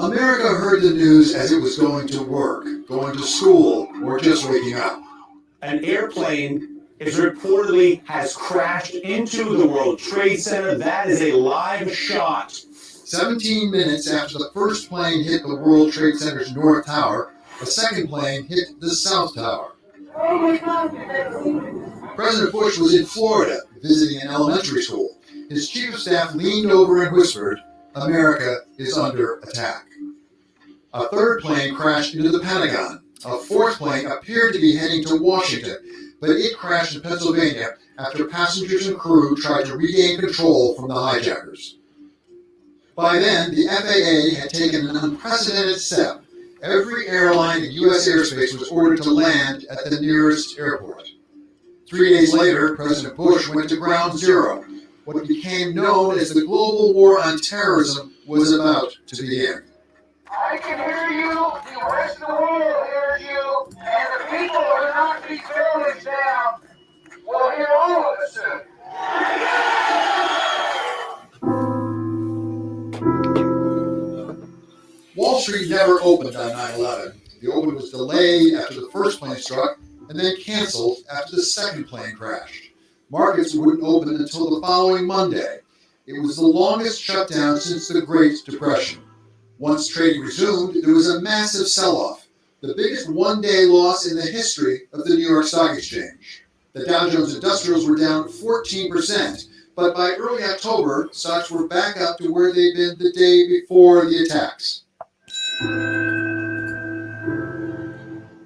America heard the news as it was going to work, going to school, or just waking up. An airplane is reportedly has crashed into the World Trade Center. That is a live shot. 17 minutes after the first plane hit the World Trade Center's North Tower, a second plane hit the South Tower. President Bush was in Florida visiting an elementary school. His chief of staff leaned over and whispered, "America is under attack." A third plane crashed into the Pentagon. A fourth plane appeared to be heading to Washington, but it crashed in Pennsylvania after passengers and crew tried to regain control from the hijackers. By then, the FAA had taken an unprecedented step. Every airline in U.S. airspace was ordered to land at the nearest airport. 3 days later, President Bush went to Ground Zero. What became known as the global war on terrorism was about to begin. I can hear you, the rest of the world hears you, and the people who are not these buildings down will hear all of us soon. Wall Street never opened on 9/11. The open was delayed after the first plane struck and then canceled after the second plane crashed. Markets wouldn't open until the following Monday. It was the longest shutdown since the Great Depression. Once trading resumed, there was a massive sell-off, the biggest one-day loss in the history of the New York Stock Exchange. The Dow Jones Industrials were down 14%, but by early October, stocks were back up to where they'd been the day before the attacks.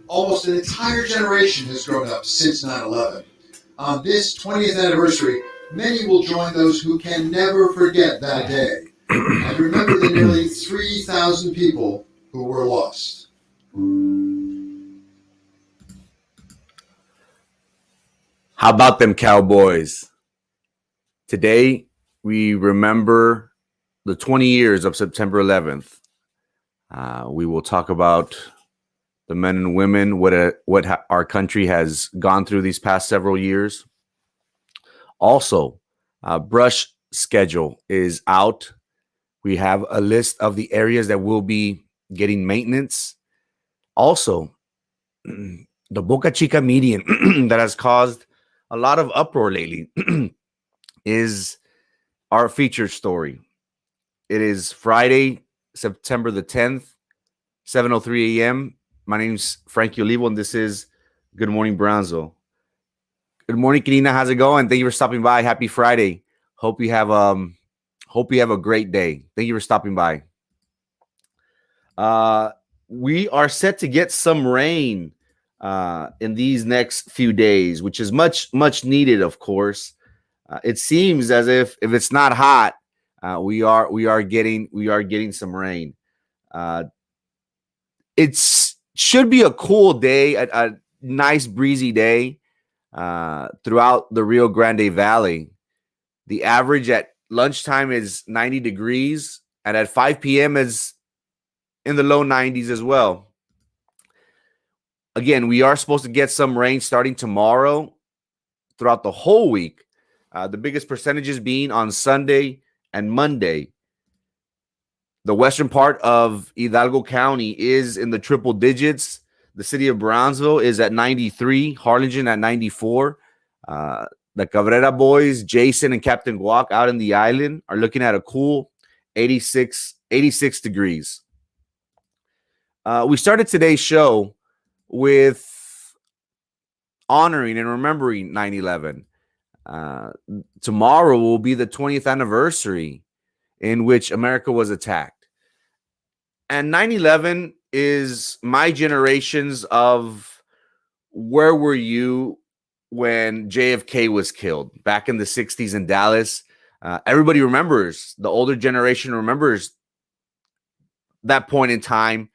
Almost an entire generation has grown up since 9/11. On this 20th anniversary, many will join those who can never forget that day and remember the nearly 3,000 people who were lost. How about them Cowboys? Today, we remember the 20 years of September 11th. We will talk about the men and women, what our country has gone through these past several years. Also, brush schedule is out. We have a list of the areas that will be getting maintenance. Also, the Boca Chica median that has caused a lot of uproar lately is our featured story. It is Friday, September the 10th, 7:03 a.m. My name's Frankie Olivo, and this is Good Morning Brownsville. Good morning, Karina. How's it going? Thank you for stopping by. Happy Friday. Hope you have a great day. Thank you for stopping by. We are set to get some rain in these next few days, which is much needed, of course. It seems as if it's not hot, we are getting some rain. It should be a cool day, a nice breezy day throughout the Rio Grande Valley. The average at lunchtime is 90 degrees, and at 5 p.m. is in the low 90s as well. Again, we are supposed to get some rain starting tomorrow throughout the whole week. The biggest percentages being on Sunday and Monday. The western part of Hidalgo County is in the triple digits. The city of Brownsville is at 93, Harlingen at 94. The Cabrera boys, Jason and Captain Guac out in the island are looking at a cool 86 degrees. We started today's show with honoring and remembering 9/11. Tomorrow will be the 20th anniversary in which America was attacked. And 9/11 is my generation's of where were you when JFK was killed back in the 60s in Dallas. Everybody remembers, the older generation remembers that point in time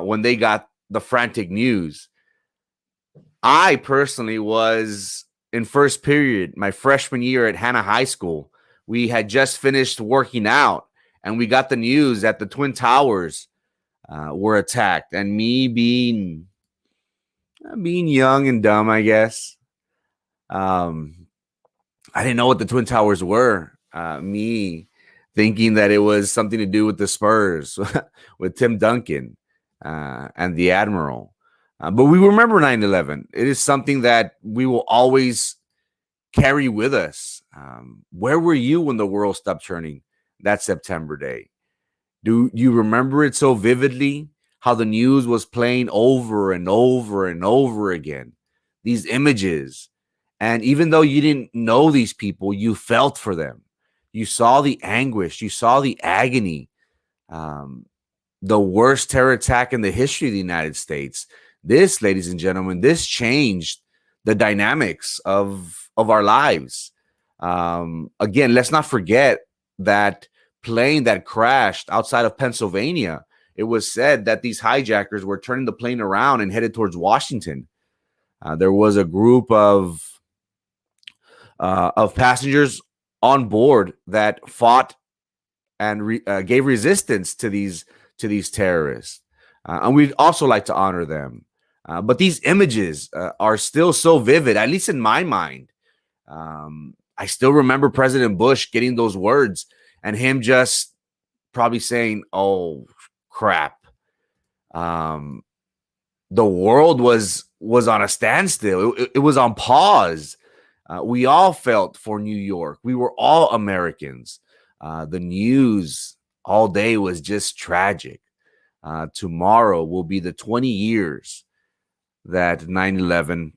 when they got the frantic news. I personally was in first period, my freshman year at Hanna High School. We had just finished working out, and we got the news that the Twin Towers were attacked. And me being young and dumb, I guess, I didn't know what the Twin Towers were. Me thinking that it was something to do with the Spurs, with Tim Duncan and the Admiral. But we remember 9/11. It is something that we will always carry with us. Where were you when the world stopped turning that September day? Do you remember it so vividly? How the news was playing over and over and over again, these images. And even though you didn't know these people, you felt for them. You saw the anguish, you saw the agony. The worst terror attack in the history of the United States. This, ladies and gentlemen, this changed the dynamics of our lives. Again, let's not forget that plane that crashed outside of Pennsylvania. It was said that these hijackers were turning the plane around and headed towards Washington. There was a group of passengers on board that fought and gave resistance to these terrorists, and we'd also like to honor them. But these images are still so vivid, at least in my mind. I still remember President Bush getting those words and him just probably saying, "Oh crap." The world was on a standstill. It was on pause. We all felt for New York. We were all Americans. The news all day was just tragic. Tomorrow will be the 20 years that 9/11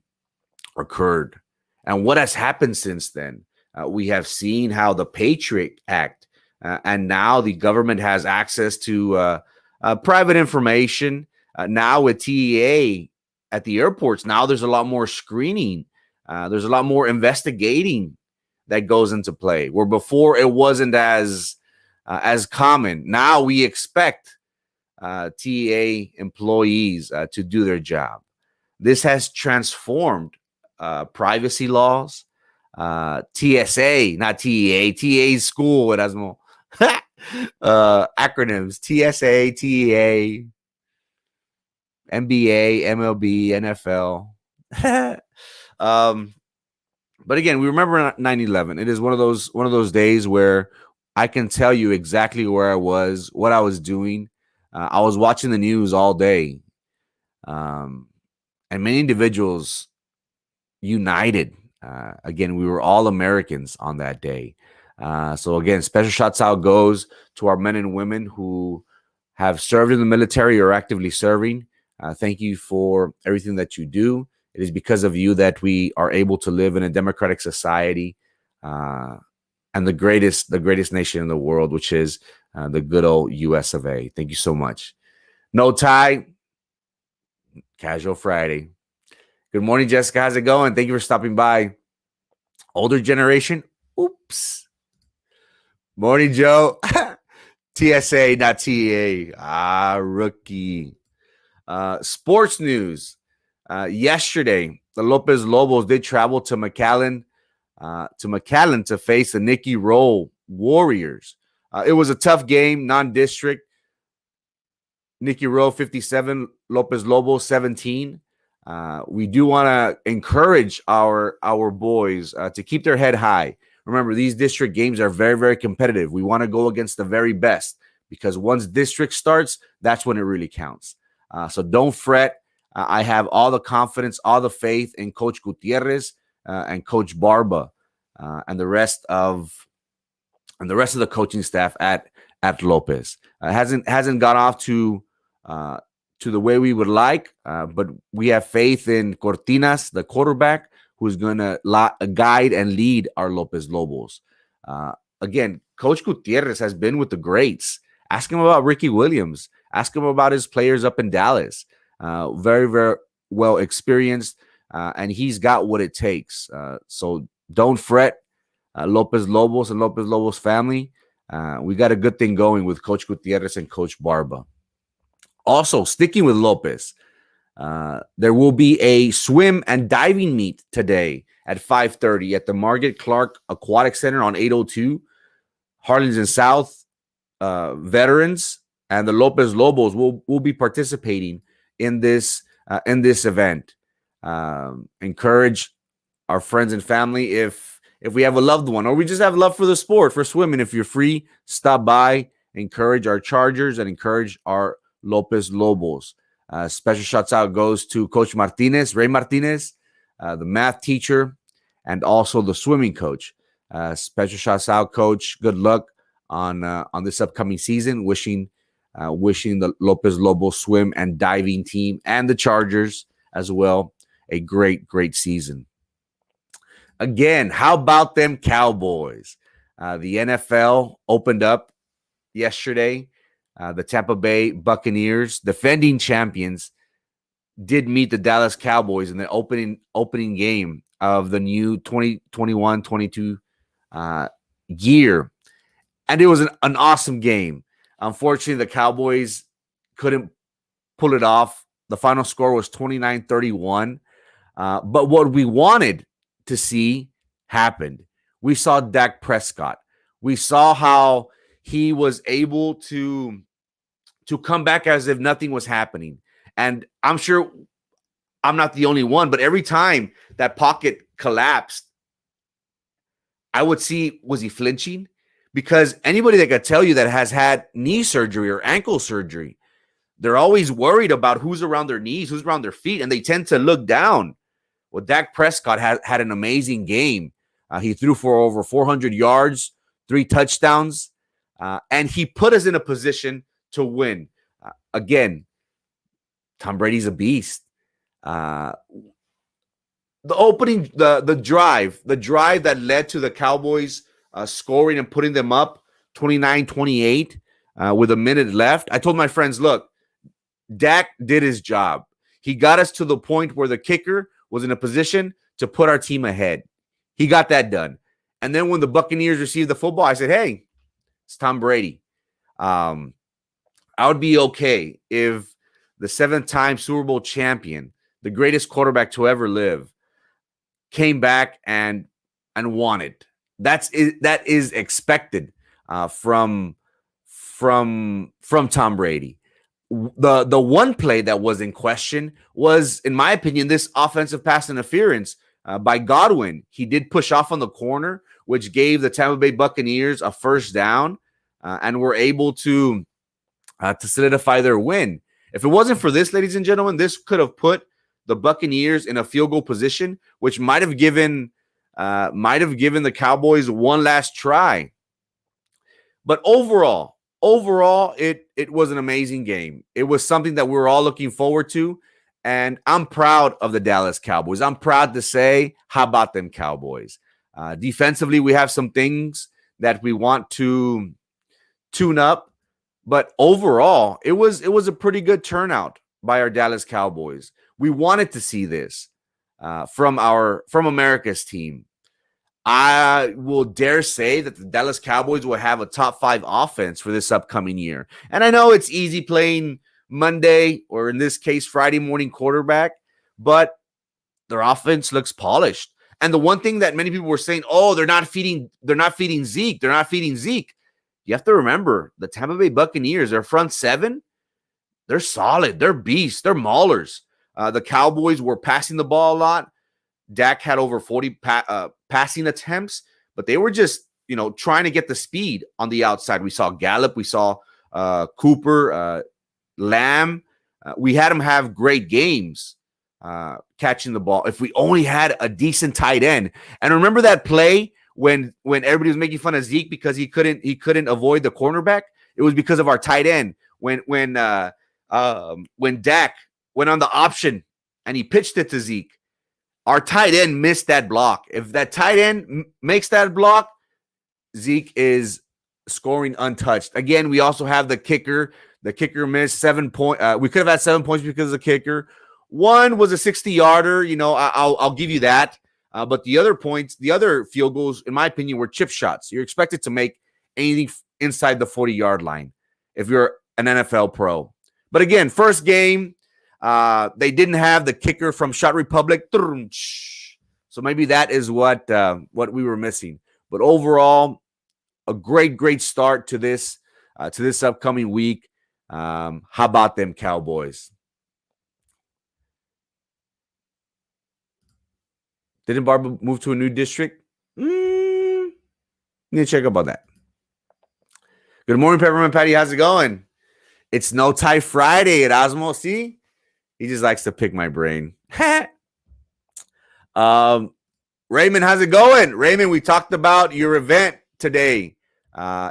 occurred. And what has happened since then? We have seen how the Patriot Act, and now the government has access to private information. Now with TEA at the airports, now there's a lot more screening. There's a lot more investigating that goes into play, where before it wasn't as common. Now we expect TEA employees to do their job. This has transformed privacy laws, TSA, not TEA, TEA school, Erasmo. Acronyms, TSA, TEA, NBA, MLB, NFL. But again, we remember 9/11. It is one of those days where I can tell you exactly where I was, what I was doing. I was watching the news all day, and many individuals united. Again, we were all Americans on that day. So again, special shouts out goes to our men and women who have served in the military or actively serving. Thank you for everything that you do. It is because of you that we are able to live in a democratic society, and the greatest nation in the world, which is the good old US of A. Thank you so much. No tie, casual Friday. Good morning, Jessica. How's it going? Thank you for stopping by. Older generation. Oops. Morning, Joe. TSA, not TEA. Rookie. Sports news. Yesterday, the Lopez Lobos did travel to McAllen to face the Nicky Roll Warriors. It was a tough game, non-district. Nicky Roll 57, Lopez Lobos 17. We do want to encourage our boys to keep their head high. Remember, these district games are very, very competitive. We want to go against the very best, because once district starts, that's when it really counts. So don't fret. I have all the confidence, all the faith in Coach Gutierrez and Coach Barba and the rest of the coaching staff at Lopez. Hasn't got off to the way we would like, but we have faith in Cortinas, the quarterback, who's going to guide and lead our Lopez Lobos. Again, Coach Gutierrez has been with the greats. Ask him about Ricky Williams. Ask him about his players up in Dallas. Very, very well experienced, and he's got what it takes. So don't fret, Lopez Lobos and Lopez Lobos family. We got a good thing going with Coach Gutierrez and Coach Barba. Also, sticking with Lopez, there will be a swim and diving meet today at 5:30 at the Margaret Clark Aquatic Center on 802. Harlingen South veterans and the Lopez Lobos will be participating in this event. Encourage our friends and family, if if we have a loved one, or we just have love for the sport, for swimming, if you're free, stop by, encourage our Chargers and encourage our Lopez Lobos. Special shouts out goes to Coach Martinez, Ray Martinez, the math teacher, and also the swimming coach. Special shouts out, Coach. Good luck on this upcoming season. Wishing the Lopez Lobos swim and diving team and the Chargers as well a great season. Again, how about them Cowboys? The NFL opened up yesterday. The Tampa Bay Buccaneers, defending champions, did meet the Dallas Cowboys in the opening game of the new 2021-22 year. And it was an awesome game. Unfortunately, the Cowboys couldn't pull it off. The final score was 29-31. But what we wanted to see happened. We saw Dak Prescott. We saw how he was able to come back as if nothing was happening. And I'm sure I'm not the only one, but every time that pocket collapsed, I would see, was he flinching? Because anybody that could tell you that has had knee surgery or ankle surgery, they're always worried about who's around their knees, who's around their feet, and they tend to look down. Well, Dak Prescott had an amazing game. He threw for over 400 yards, 3 touchdowns, and he put us in a position to win. Again, Tom Brady's a beast. The drive that led to the Cowboys scoring and putting them up 29-28 with a minute left. I told my friends, look, Dak did his job. He got us to the point where the kicker was in a position to put our team ahead. He got that done. And then when the Buccaneers received the football, I said, hey, it's Tom Brady. I would be okay if the 7-time Super Bowl champion, the greatest quarterback to ever live, came back and won it. That is expected from Tom Brady. The one play that was in question was, in my opinion, this offensive pass interference by Godwin. He did push off on the corner, which gave the Tampa Bay Buccaneers a first down, and were able to solidify their win. If it wasn't for this, ladies and gentlemen, this could have put the Buccaneers in a field goal position, which might have given the Cowboys one last try. But overall, it was an amazing game. It was something that we were all looking forward to, and I'm proud of the Dallas Cowboys. I'm proud to say, how about them Cowboys? Defensively, we have some things that we want to tune up, but overall, it was a pretty good turnout by our Dallas Cowboys. We wanted to see this from America's team. I will dare say that the Dallas Cowboys will have a top 5 offense for this upcoming year. And I know it's easy playing Monday, or in this case, Friday morning quarterback, but their offense looks polished. And the one thing that many people were saying, oh, they're not feeding Zeke. You have to remember, the Tampa Bay Buccaneers, their front 7, they're solid. They're beasts. They're maulers. The Cowboys were passing the ball a lot. Dak had over 40 passing attempts, but they were just, trying to get the speed on the outside. We saw Gallup. We saw Cooper, Lamb. We had them have great games catching the ball. If we only had a decent tight end. And remember that play when everybody was making fun of Zeke because he couldn't avoid the cornerback? It was because of our tight end. When Dak went on the option and he pitched it to Zeke, our tight end missed that block. If that tight end makes that block, Zeke is scoring untouched. Again, we also have the kicker. The kicker missed 7 points. We could have had 7 points because of the kicker. One was a 60-yarder. I'll give you that. But the other field goals, in my opinion, were chip shots. You're expected to make anything inside the 40-yard line if you're an NFL pro. But again, first game, they didn't have the kicker from Shot Republic. So maybe that is what we were missing. But overall, a great start to this upcoming week. How about them Cowboys? Didn't Barber move to a new district? You need to check about that. Good morning, Peppermint Patty. How's it going? It's No Tie Friday at Osmo. See? He just likes to pick my brain. Raymond, how's it going? Raymond, we talked about your event today,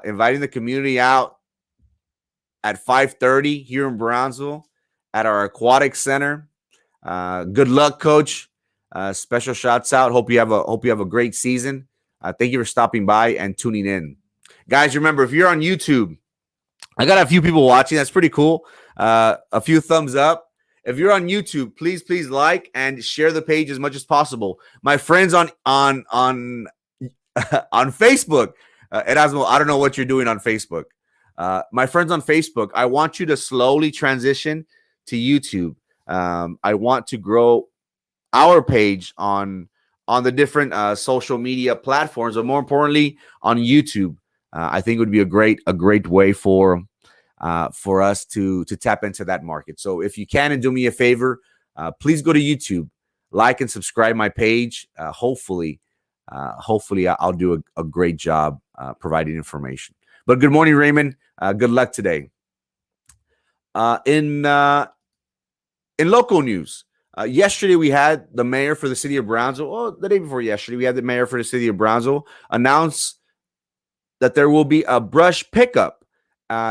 inviting the community out at 5:30 here in Brownsville at our aquatic center. Good luck, Coach. Special shouts out. Hope you have a great season. Thank you for stopping by and tuning in, guys. Remember, if you're on YouTube, I got a few people watching. That's pretty cool. A few thumbs up. If you're on YouTube, please like and share the page as much as possible. My friends on on Facebook, Erasmo, I don't know what you're doing on Facebook. My friends on Facebook, I want you to slowly transition to YouTube. I want to grow our page on the different social media platforms, but more importantly, on YouTube. I think it would be a great way for us to tap into that market. So if you can and do me a favor, please go to YouTube, like and subscribe my page. Hopefully I'll do a great job providing information. But good morning, Raymond. Good luck today. In local news, yesterday we had the mayor for the city of Brownsville. Oh, the day before yesterday, we had the mayor for the city of Brownsville announce that there will be a brush pickup.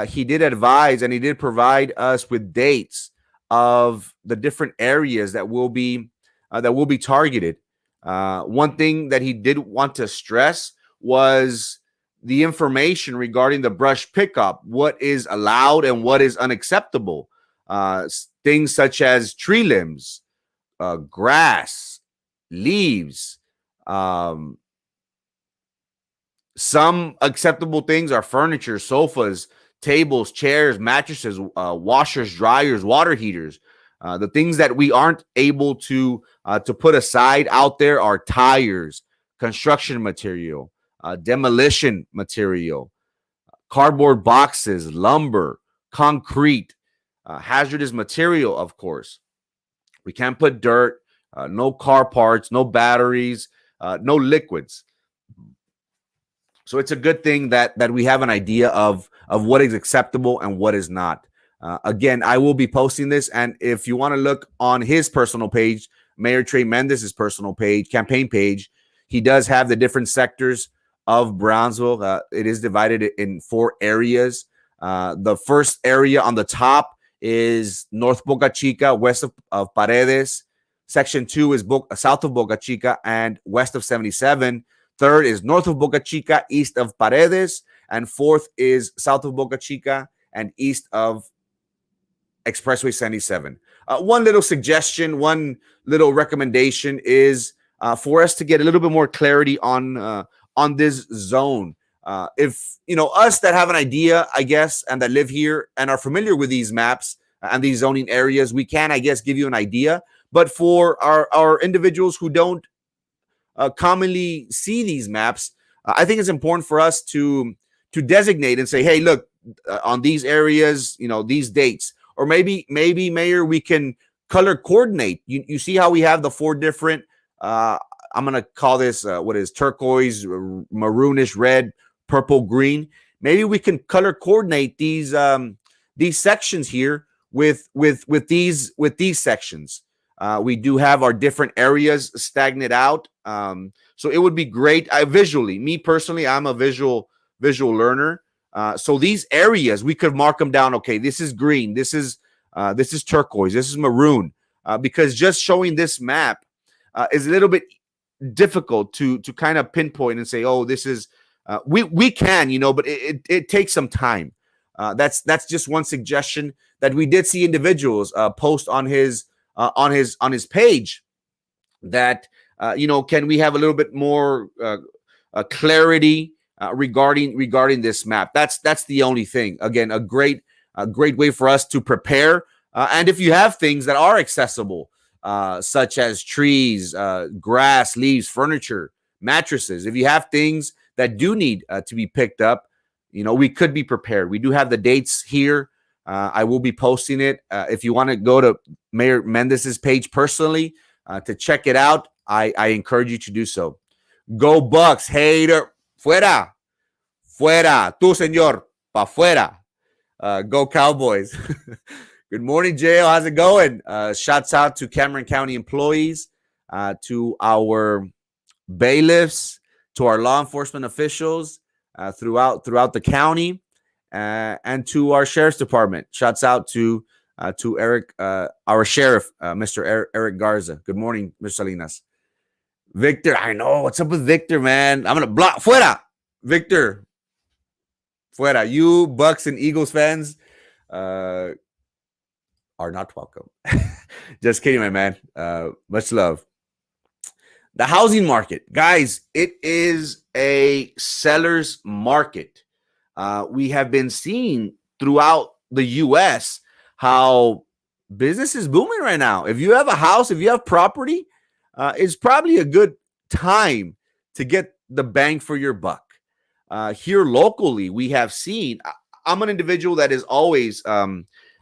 He did advise and he did provide us with dates of the different areas that will be targeted. One thing that he did want to stress was the information regarding the brush pickup, what is allowed and what is unacceptable. Things such as tree limbs, grass, leaves. Some acceptable things are furniture, sofas, tables, chairs, mattresses, washers, dryers, water heaters. The things that we aren't able to put aside out there are tires, construction material, demolition material, cardboard boxes, lumber, concrete, hazardous material, of course. We can't put dirt, no car parts, no batteries, no liquids. So it's a good thing that we have an idea of what is acceptable and what is not. Again, I will be posting this, and if you want to look on his personal page, Mayor Trey Mendez's personal page, campaign page, he does have the different sectors of Brownsville. It is divided in 4 areas. The first area on the top is North Boca Chica, west of Paredes. Section 2 is south of Boca Chica and west of 77. Third is north of Boca Chica, east of Paredes. And fourth is south of Boca Chica and east of Expressway 77. One little suggestion, one little recommendation is for us to get a little bit more clarity on this zone. If, us that have an idea, I guess, and that live here and are familiar with these maps and these zoning areas, we can, I guess, give you an idea. But for our individuals who don't commonly see these maps, I think it's important for us to designate and say, hey, look, on these areas, these dates, or maybe Mayor, we can color coordinate. You see how we have the 4 different, I'm going to call this, what is turquoise, maroonish, red, purple, green. Maybe we can color coordinate these sections here with these sections. We do have our different areas stagnant out. So it would be great. Visually, me personally, I'm a visual learner. So these areas, we could mark them down. Okay, this is green. This is turquoise. This is maroon. Because just showing this map is a little bit difficult to kind of pinpoint and say, oh, this is, we can, but it takes some time. That's just one suggestion that we did see individuals post on his page that, can we have a little bit more clarity regarding this map? That's the only thing. Again, a great way for us to prepare. And if you have things that are accessible, such as trees, grass, leaves, furniture, mattresses, if you have things that do need to be picked up, we could be prepared. We do have the dates here. I will be posting it. If you want to go to Mayor Mendez's page personally to check it out, I encourage you to do so. Go Bucks, hater, fuera. Fuera. Tú, señor. Pa fuera. Go Cowboys. Good morning, JL. How's it going? Shouts out to Cameron County employees, to our bailiffs, to our law enforcement officials throughout the county, and to our sheriff's department. Shouts out to Eric, our sheriff, Mr. Eric Garza. Good morning, Mr. Salinas. Victor, I know. What's up with Victor, man? I'm going to block. Fuera. Victor. Fuera. You Bucks and Eagles fans are not welcome. Just kidding, my man. Much love. The housing market. Guys, it is a seller's market. We have been seeing throughout the U.S. how business is booming right now. If you have a house, if you have property, it's probably a good time to get the bang for your buck. Here locally, we have seen, I'm an individual that is always,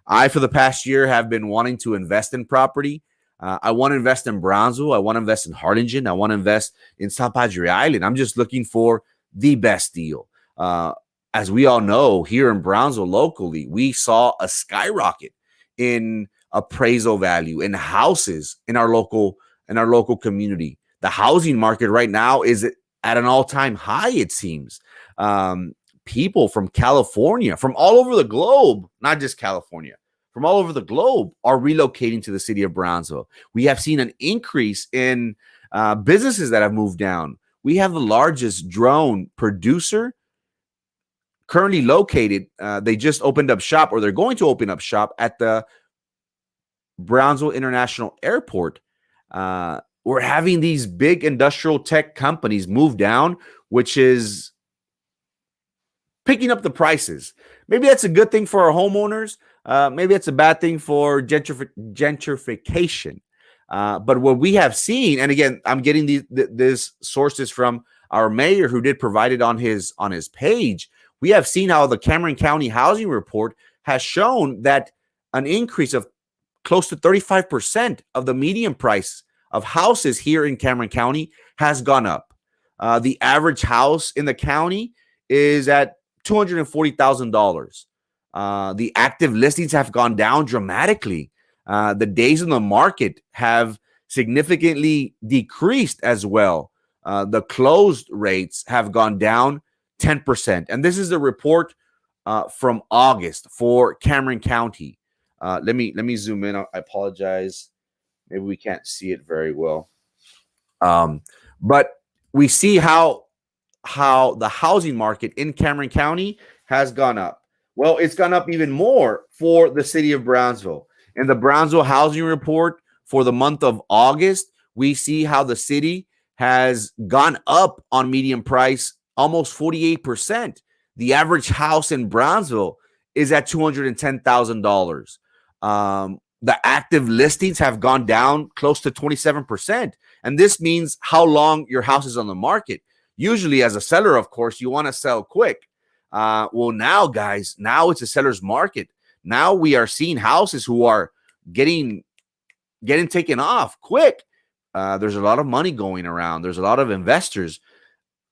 I, for the past year, have been wanting to invest in property. I want to invest in Brownsville. I want to invest in Harlingen. I want to invest in South Padre Island. I'm just looking for the best deal. As we all know, here in Brownsville locally, we saw a skyrocket in appraisal value in houses in our local community. The housing market right now is at an all-time high, it seems. People from California, from all over the globe, not just California, from all over the globe are relocating to the city of Brownsville. We have seen an increase in businesses that have moved down. We have the largest drone producer currently located. They just opened up shop, or they're going to open up shop at the Brownsville International Airport. We're having these big industrial tech companies move down, which is picking up the prices. Maybe that's a good thing for our homeowners. Maybe it's a bad thing for gentrification. But what we have seen, and again, I'm getting these sources from our mayor who did provide it on his page. We have seen how the Cameron County Housing Report has shown that an increase of close to 35% of the median price of houses here in Cameron County has gone up. The average house in the county is at $240,000. The active listings have gone down dramatically. The days in the market have significantly decreased as well. The closed rates have gone down 10%. And this is a report from August for Cameron County. Let me zoom in. I apologize. Maybe we can't see it very well. But we see how the housing market in Cameron County has gone up. Well, it's gone up even more for the city of Brownsville. In the Brownsville Housing Report for the month of August, we see how the city has gone up on median price almost 48%. The average house in Brownsville is at $210,000. The active listings have gone down close to 27%. And this means how long your house is on the market. Usually as a seller, of course, you want to sell quick. Well, now, guys, now it's a seller's market. Now we are seeing houses who are getting taken off quick. There's a lot of money going around. There's a lot of investors.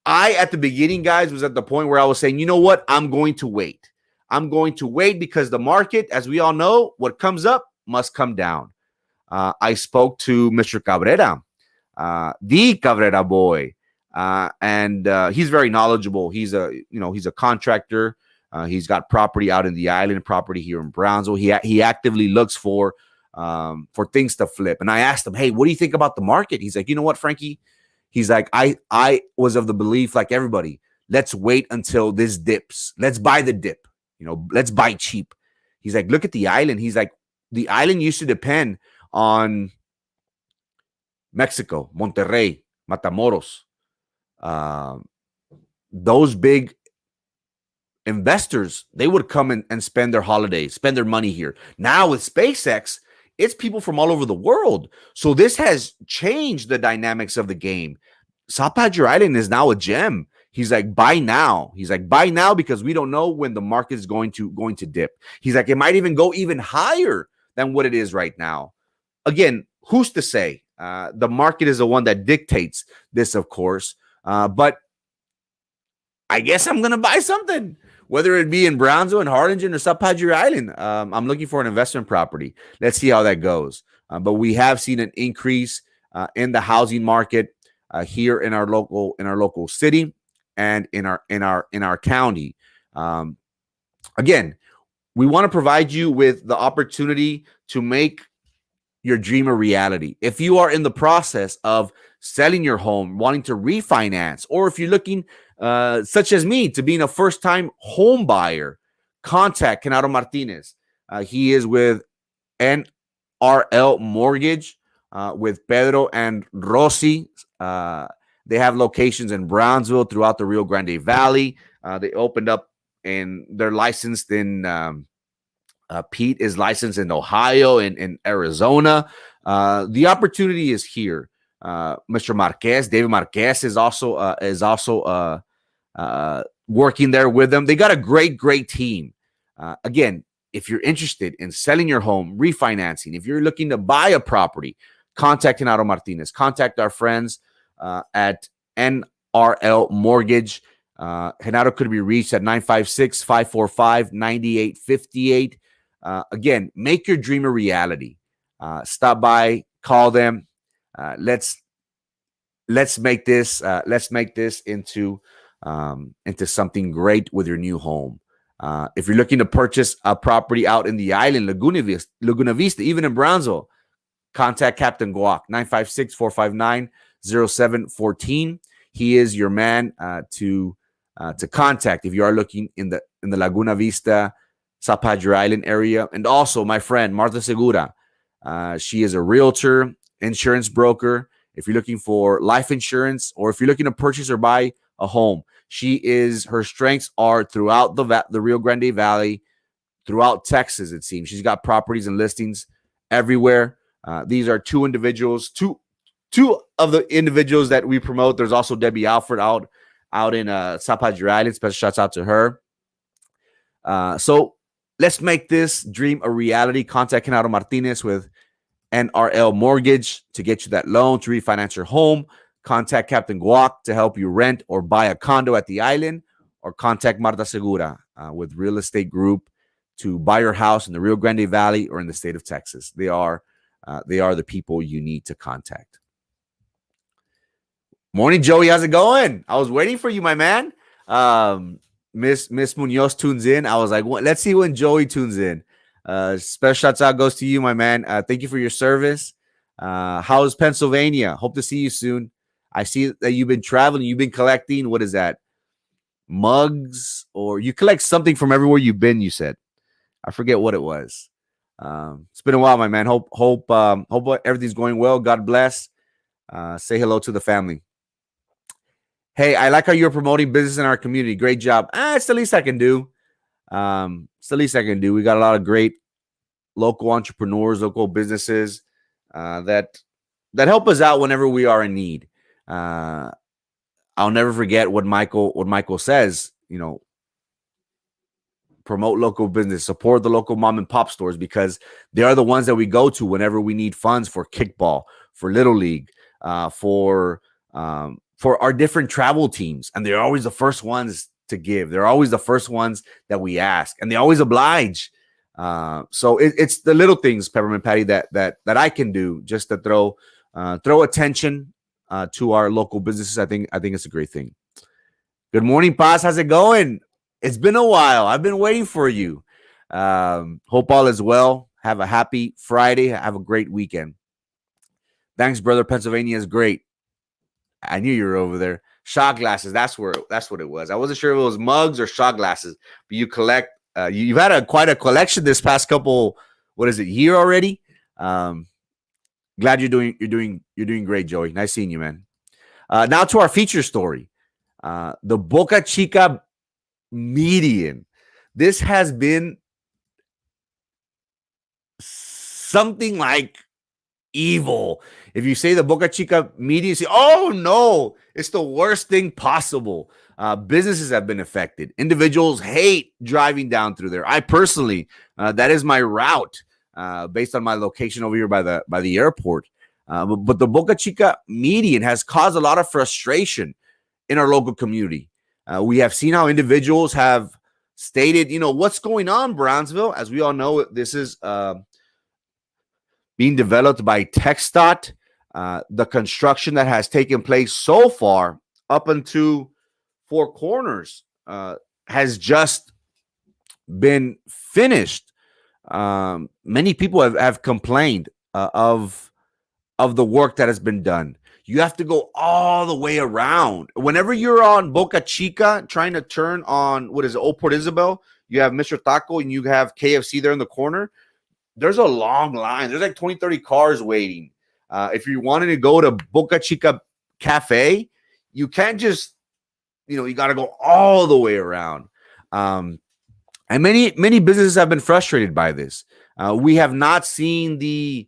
At the beginning, guys, was at the point where I was saying, you know what? I'm going to wait. I'm going to wait because the market, as we all know, what comes up must come down. I spoke to Mr. Cabrera, the Cabrera boy, and he's very knowledgeable. He's a contractor. He's got property out in the island, property here in Brownsville. He actively looks for things to flip. And I asked him, hey, what do you think about the market? He's like, you know what, Frankie? He's like, I was of the belief, like everybody, let's wait until this dips. Let's buy the dip. Let's buy cheap. He's like, look at the island. He's like, the island used to depend on Mexico, Monterrey, Matamoros. Those big investors, they would come and spend their holidays, spend their money here. Now with SpaceX, it's people from all over the world. So this has changed the dynamics of the game. South Padre Island is now a gem. He's like, buy now. He's like, buy now because we don't know when the market is going to dip. He's like, it might even go even higher than what it is right now. Again, who's to say? The market is the one that dictates this, of course. But I guess I'm gonna buy something, whether it be in Brownsville, in Harlingen, or Sapajiri Island. I'm looking for an investment property. Let's see how that goes. But we have seen an increase in the housing market here in our local city and in our county. Again, we want to provide you with the opportunity to make your dream a reality. If you are in the process of selling your home, wanting to refinance, or if you're looking, such as me, to being a first-time home buyer, contact Kenaro Martinez. He is with NRL Mortgage with Pedro and Rossi. They have locations in Brownsville, throughout the Rio Grande Valley. They opened up and they're licensed in Pete is licensed in Ohio and in Arizona. The opportunity is here. Mr. Marquez, David Marquez, is also working there with them. They got a great team. Again, if you're interested in selling your home, refinancing, if you're looking to buy a property, contact Genaro Martinez. Contact our friends at NRL Mortgage. Genaro could be reached at 956-545-9858. Again, make your dream a reality. Stop by, call them. Let's make this into something great with your new home. If you're looking to purchase a property out in the island, Laguna Vista, even in Brownsville, contact Captain Guac, 956-459-0714. He is your man to contact if you are looking in the Laguna Vista, Sapajiri Island area. And also my friend Martha Segura. She is a realtor, insurance broker. If you're looking for life insurance, or if you're looking to purchase or buy a home, her strengths are throughout the Rio Grande Valley, throughout Texas. It seems she's got properties and listings everywhere. These are two of the individuals that we promote. There's also Debbie Alfred out in Sapajiri Island. Special shouts out to her. So let's make this dream a reality. Contact Genaro Martinez with NRL Mortgage to get you that loan to refinance your home. Contact Captain Guac to help you rent or buy a condo at the island, or contact Marta Segura with Real Estate Group to buy your house in the Rio Grande Valley or in the state of Texas. They are the people you need to contact. Morning, Joey. How's it going? I was waiting for you, my man. Miss Munoz tunes in. I was like, let's see when Joey tunes in. Special shouts out goes to you, my man. Thank you for your service. How's Pennsylvania? Hope to see you soon. I see that you've been traveling. You've been collecting. What is that? Mugs, or you collect something from everywhere you've been, you said. I forget what it was. It's been a while, my man. Hope everything's going well. God bless. Say hello to the family. Hey, I like how you're promoting business in our community. Great job. It's the least I can do. We got a lot of great local entrepreneurs, local businesses that help us out whenever we are in need. I'll never forget what Michael says. Promote local business, support the local mom and pop stores, because they are the ones that we go to whenever we need funds for kickball, for Little League, for our different travel teams. And they're always the first ones to give. They're always the first ones that we ask, and they always oblige. So it's the little things, Peppermint Patty, that I can do just to throw attention to our local businesses. I think it's a great thing. Good morning, Paz. How's it going? It's been a while. I've been waiting for you. Hope all is well. Have a happy Friday. Have a great weekend. Thanks, brother. Pennsylvania is great. I knew you were over there. Shot glasses. That's what it was. I wasn't sure if it was mugs or shot glasses. But you collect. You've had quite a collection this past couple. What is it? Year already. Glad you're doing great, Joey. Nice seeing you, man. Now to our feature story. The Boca Chica median. This has been something like evil. If you say the Boca Chica median, you say, oh no, it's the worst thing possible. Businesses have been affected. Individuals hate driving down through there. I personally, that is my route based on my location over here by the airport. But the Boca Chica median has caused a lot of frustration in our local community. We have seen how individuals have stated, what's going on, Brownsville. As we all know, this is being developed by TxDOT. The construction that has taken place so far up into Four Corners has just been finished. Many people have complained of the work that has been done. You have to go all the way around. Whenever you're on Boca Chica trying to turn on, what is it, Old Port Isabel, you have Mr. Taco and you have KFC there in the corner. There's a long line. There's like 20, 30 cars waiting. If you wanted to go to Boca Chica Cafe, you can't just, you got to go all the way around. And many businesses have been frustrated by this. We have not seen the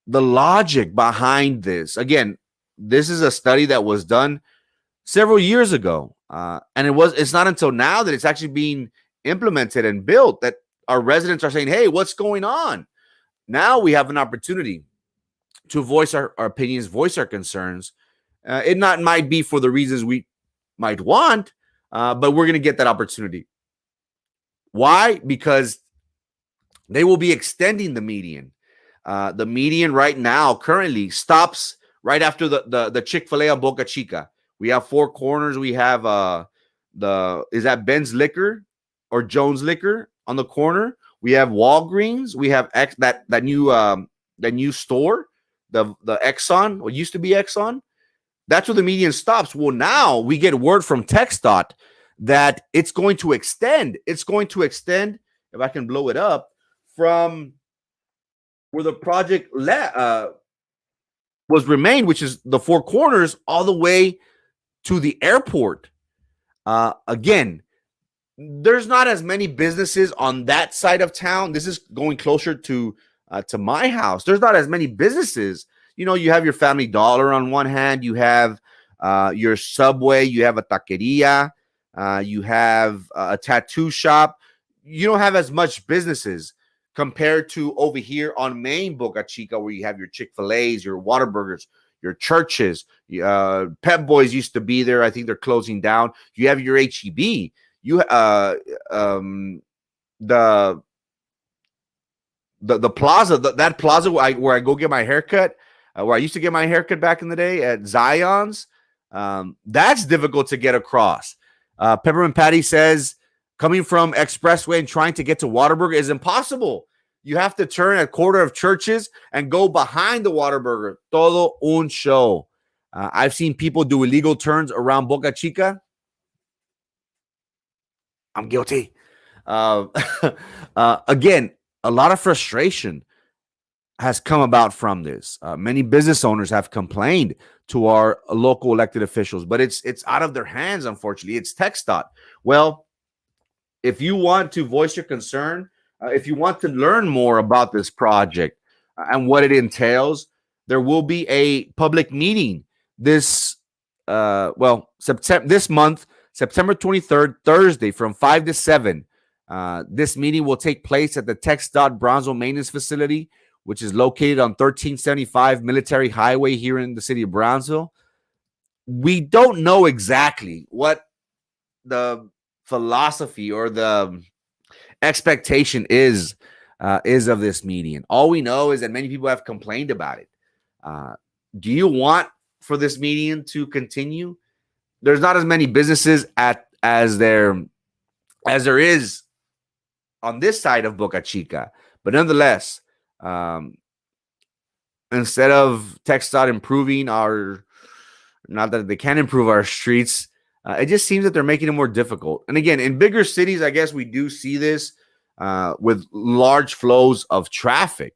logic behind this. Again, this is a study that was done several years ago, and it's not until now that it's actually being implemented and built that our residents are saying, hey, what's going on? Now we have an opportunity to voice our opinions, voice our concerns. It might be for the reasons we might want, but we're going to get that opportunity. Why? Because they will be extending the median. The median right now currently stops right after the Chick-fil-A on Boca Chica. We have Four Corners. We have is that Ben's Liquor or Jones Liquor on the corner. We have Walgreens. We have that new store, the Exxon, what used to be Exxon. That's where the median stops. Well, now we get word from TxDOT that it's going to extend. It's going to extend, if I can blow it up, from where the project was remained, which is the Four Corners, all the way to the airport. Again, there's not as many businesses on that side of town. This is going closer to my house. There's not as many businesses. You have your Family Dollar on one hand. You have your Subway. You have a taqueria. You have a tattoo shop. You don't have as much businesses compared to over here on main Boca Chica, where you have your Chick-fil-A's, your Whataburgers, your churches. Pep Boys used to be there. I think they're closing down. You have your H-E-B. You the plaza, that plaza where I go get my haircut, where I used to get my haircut back in the day at Zion's. That's difficult to get across. Peppermint Patty says coming from Expressway and trying to get to Whataburger is impossible. You have to turn a quarter of churches and go behind the Whataburger. Todo un show. I've seen people do illegal turns around Boca Chica. I'm guilty. Again, a lot of frustration has come about from this. Many business owners have complained to our local elected officials, but it's out of their hands, unfortunately. It's TxDOT. Well, if you want to voice your concern, if you want to learn more about this project and what it entails, there will be a public meeting this month, September 23rd, Thursday, from 5 to 7. This meeting will take place at the TxDOT Brownsville Maintenance Facility, which is located on 1375 Military Highway here in the city of Brownsville. We don't know exactly what the philosophy or the expectation is of this meeting. All we know is that many people have complained about it. Do you want for this meeting to continue? There's not as many businesses as there is on this side of Boca Chica, but nonetheless, instead of TxDOT improving not that they can improve our streets, it just seems that they're making it more difficult. And again, in bigger cities, I guess we do see this with large flows of traffic.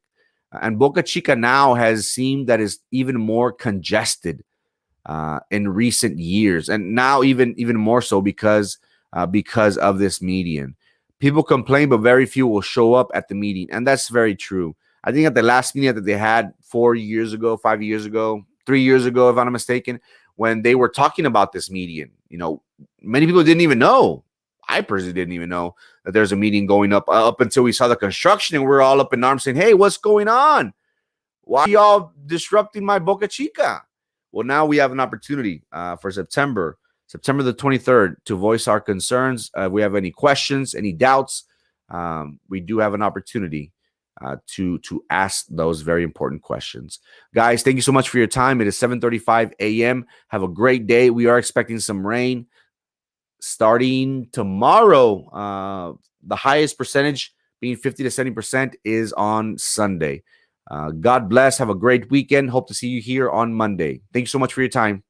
And Boca Chica now has seemed that is even more congested in recent years, and now even more so because of this median. People complain, but very few will show up at the meeting, and that's very true. I think at the last meeting that they had 4 years ago, 5 years ago, 3 years ago, if I'm not mistaken, when they were talking about this median, many people didn't even know. I personally didn't even know that there's a meeting going up until we saw the construction, and we're all up in arms saying, hey, what's going on? Why are y'all disrupting my Boca Chica? Well, now we have an opportunity for September September the 23rd, to voice our concerns. If we have any questions, any doubts, we do have an opportunity to ask those very important questions. Guys, thank you so much for your time. It is 7:35 a.m. Have a great day. We are expecting some rain starting tomorrow. The highest percentage, being 50 to 70%, is on Sunday. God bless. Have a great weekend. Hope to see you here on Monday. Thank you so much for your time.